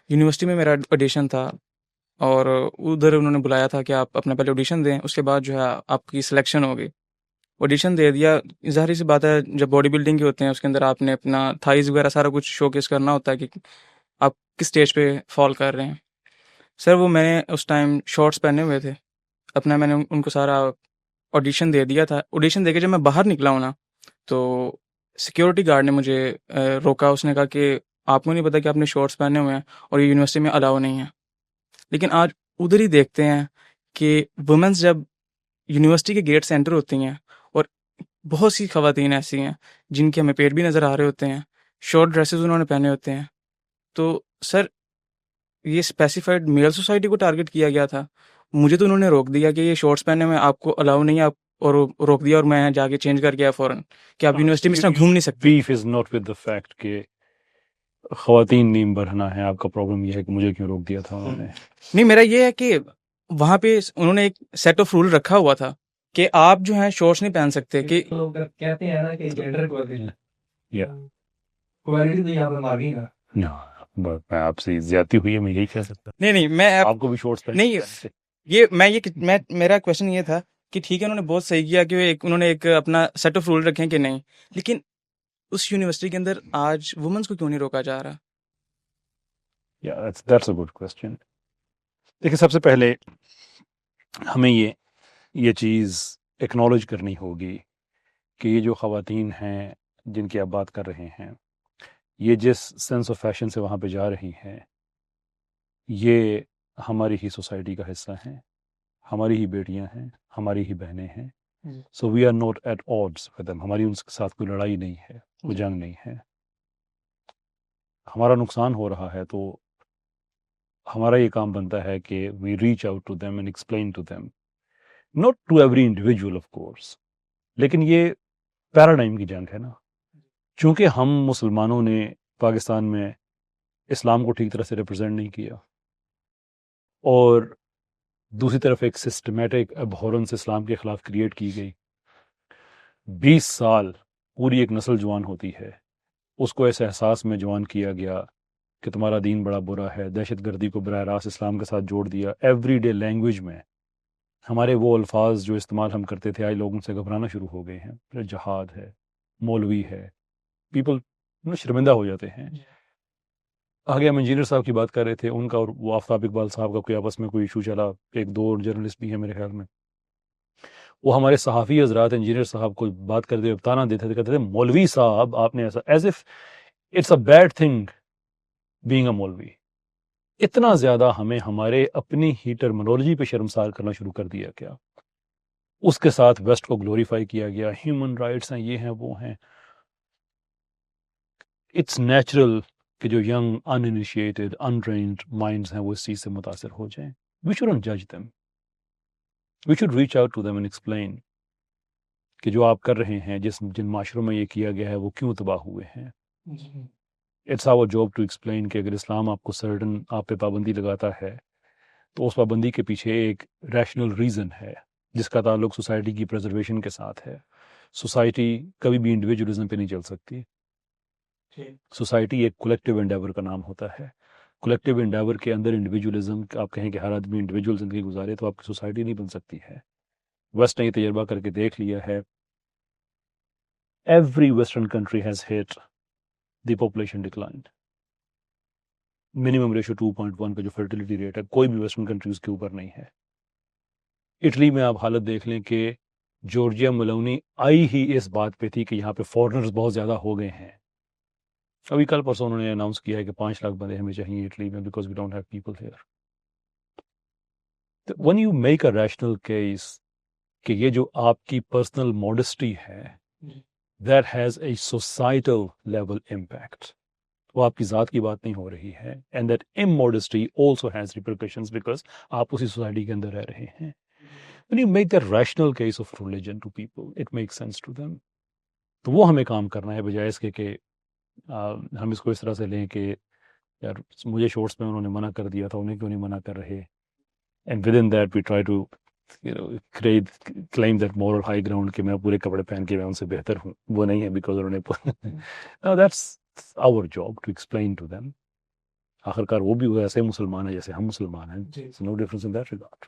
University میں میرا audition تھا اور ادھر انہوں نے بلایا تھا کہ آپ اپنا پہلے آڈیشن دیں، اس کے بعد جو ہے آپ کی سلیکشن ہوگی. آڈیشن دے دیا. ظاہر سی بات ہے جب باڈی بلڈنگ کے ہوتے ہیں اس کے اندر آپ نے اپنا تھائز وغیرہ سارا کچھ شو کیس کرنا ہوتا ہے کہ آپ کس اسٹیج پہ فال کر رہے ہیں. سر وہ میں نے اس ٹائم شارٹس پہنے ہوئے تھے اپنا، میں نے ان کو سارا آڈیشن دے دیا تھا. آڈیشن دے کے جب میں باہر نکلا ہوں نا تو سیکیورٹی گارڈ نے مجھے روکا. اس نے کہا کہ آپ کو نہیں پتا کہ آپ نے شارٹس پہنے ہوئے ہیں اور یہ یونیورسٹی میں الاؤ نہیں ہے. لیکن آج ادھر ہی دیکھتے ہیں کہ وومنس جب یونیورسٹی کے گیٹ سے انٹر ہوتی ہیں اور بہت سی خواتین ایسی ہیں جن کے ہمیں پیٹ بھی نظر آ رہے ہوتے ہیں، شارٹ ڈریسز انہوں نے پہنے ہوتے ہیں. تو سر یہ اسپیسیفائڈ میل سوسائٹی کو ٹارگٹ کیا گیا تھا. مجھے تو انہوں نے روک دیا کہ یہ شارٹس پہنے میں آپ کو الاؤ نہیں ہے، آپ اور روک دیا اور میں جا کے چینج کر کے آیا فوراً کہ آپ یونیورسٹی میں اس طرح گھوم نہیں سکتے. Beef is not with the fact کہ خواتین نیم برہنا ہے، آپ کا پرابلم یہ ہے کہ مجھے کیوں روک دیا تھا انہوں نے. نہیں، میرا یہ ہے کہ وہاں پہ انہوں نے ایک سیٹ آف رول رکھا ہوا تھا کہ آپ جو ہیں شارٹس نہیں پہن سکتے. کہ کہتے ہیں نا کہ جینڈر میں آپ سے زیادتی ہوئی ہے، میں یہی کہہ سکتا. نہیں میں آپ کو بھی شارٹس نہیں، یہ میرا کوشچن یہ تھا کہ ٹھیک ہے انہوں نے بہت صحیح کیا کہ انہوں نے ایک اپنا سیٹ آف رول رکھے کہ نہیں، لیکن اس یونیورسٹی کے اندر آج وومنس کو کیوں نہیں روکا جا رہا؟ That's a good question. دیکھیں، سب سے پہلے ہمیں یہ چیز ایکنالج کرنی ہوگی کہ یہ جو خواتین ہیں جن کی آپ بات کر رہے ہیں، یہ جس سینس آف فیشن سے وہاں پہ جا رہی ہیں، یہ ہماری ہی سوسائٹی کا حصہ ہیں، ہماری ہی بیٹیاں ہیں، ہماری ہی بہنیں ہیں. So we are not at odds with them. ہماری ان کے ساتھ کوئی لڑائی نہیں ہے، کوئی جنگ نہیں ہے. ہمارا نقصان ہو رہا ہے تو ہمارا یہ کام بنتا ہے کہ we reach out to them and explain to them, not to every individual of course. لیکن یہ پیراڈائم کی جنگ ہے نا. چونکہ ہم مسلمانوں نے پاکستان میں اسلام کو ٹھیک طرح سے ریپرزینٹ نہیں کیا، اور دوسری طرف ایک سسٹمیٹک ابہورنس اسلام کے خلاف کریٹ کی گئی. 20 سال پوری ایک نسل جوان ہوتی ہے، اس کو ایسے احساس میں جوان کیا گیا کہ تمہارا دین بڑا برا ہے. دہشت گردی کو براہ راست اسلام کے ساتھ جوڑ دیا. ایوری ڈے لینگویج میں ہمارے وہ الفاظ جو استعمال ہم کرتے تھے آج لوگوں سے گھبرانا شروع ہو گئے ہیں. پھر جہاد ہے، مولوی ہے، پیپل شرمندہ ہو جاتے ہیں. آگے ہم انجینئر صاحب کی بات کر رہے تھے، ان کا اور وہ آفتاب اقبال صاحب کا کوئی آپس میں کوئی ایشو چلا. ایک دو اور جرنلسٹ بھی ہیں میرے خیال میں، وہ ہمارے صحافی حضرات انجینئر صاحب کو بات کرتے ہوئے تانا دیتے تھے، کہتے تھے مولوی صاحب آپ نے ایسا، as if it's a bad thing being a maulvi. اتنا زیادہ ہمیں ہمارے اپنی ہی ٹرمنالوجی پہ شرمسار کرنا شروع کر دیا کیا. اس کے ساتھ ویسٹ کو گلوریفائی کیا گیا، ہیومن رائٹس ہیں، یہ ہیں وہ ہیں. اٹس نیچرل کہ جو young uninitiated untrained minds ہیں وہ اس چیز سے متاثر ہو جائیں. وی شوڈنٹ جج them, we should reach out to them and explain کہ جو آپ کر رہے ہیں، جن معاشروں میں یہ کیا گیا ہے وہ کیوں تباہ ہوئے ہیں. It's our job to explain کہ اگر اسلام آپ کو سرٹن آپ پہ پابندی لگاتا ہے تو اس پابندی کے پیچھے ایک ریشنل ریزن ہے جس کا تعلق سوسائٹی کی پریزرویشن کے ساتھ ہے. سوسائٹی کبھی بھی انڈیویجولزم پہ نہیں چل سکتی. سوسائٹی ایک کولیکٹیو انڈیور کا نام ہوتا ہے. کولیکٹیو انڈیور کے اندر انڈیویجولزم، آپ کہیں کہ ہر آدمی انڈیویجول زندگی گزارے تو آپ کی سوسائٹی نہیں بن سکتی ہے. ویسٹ نے یہ تجربہ کر کے دیکھ لیا ہے. Every western country has hit the population decline. Minimum ratio 2.1 کا جو فرٹیلیٹی ریٹ ہے کوئی بھی ویسٹرن کنٹریز کے اوپر نہیں ہے. اٹلی میں آپ حالت دیکھ لیں کہ جورجیا ملونی آئی ہی اس بات پہ تھی کہ یہاں پہ فورنرز بہت زیادہ ہو گئے ہیں. ابھی کل پرسوں انہوں نے اناؤنس کیا ہے کہ 5 لاکھ بندے ہمیں چاہیے اٹلی میں because we don't have people here. when you make a rational case کہ یہ جو آپ کی پرسنل ماڈسٹی ہے that has a societal level impact، وہ آپ کی ذات کی بات نہیں ہو رہی ہے. and that immodesty also has repercussions because آپ اسی سوسائٹی کے اندر رہ رہے ہیں. when you make that rational case of religion to people it makes sense to them. تو وہ ہمیں کام کرنا ہے بجائے اس کے کہ ہم اس کو اس طرح سے لیں کہ یار مجھے شورٹس میں انہوں نے منع کر دیا تھا، انہیں کیوں نہیں منع کر رہے. And within that we try to claim that moral high ground کہ میں پورے کپڑے پہن کے میں ان سے بہتر ہوں. وہ نہیں ہے، بیکاز انہوں نے that's our job to explain to them. آخر کار وہ بھی ویسے مسلمان ہے جیسے ہم مسلمان ہیں. جی no difference in that regard.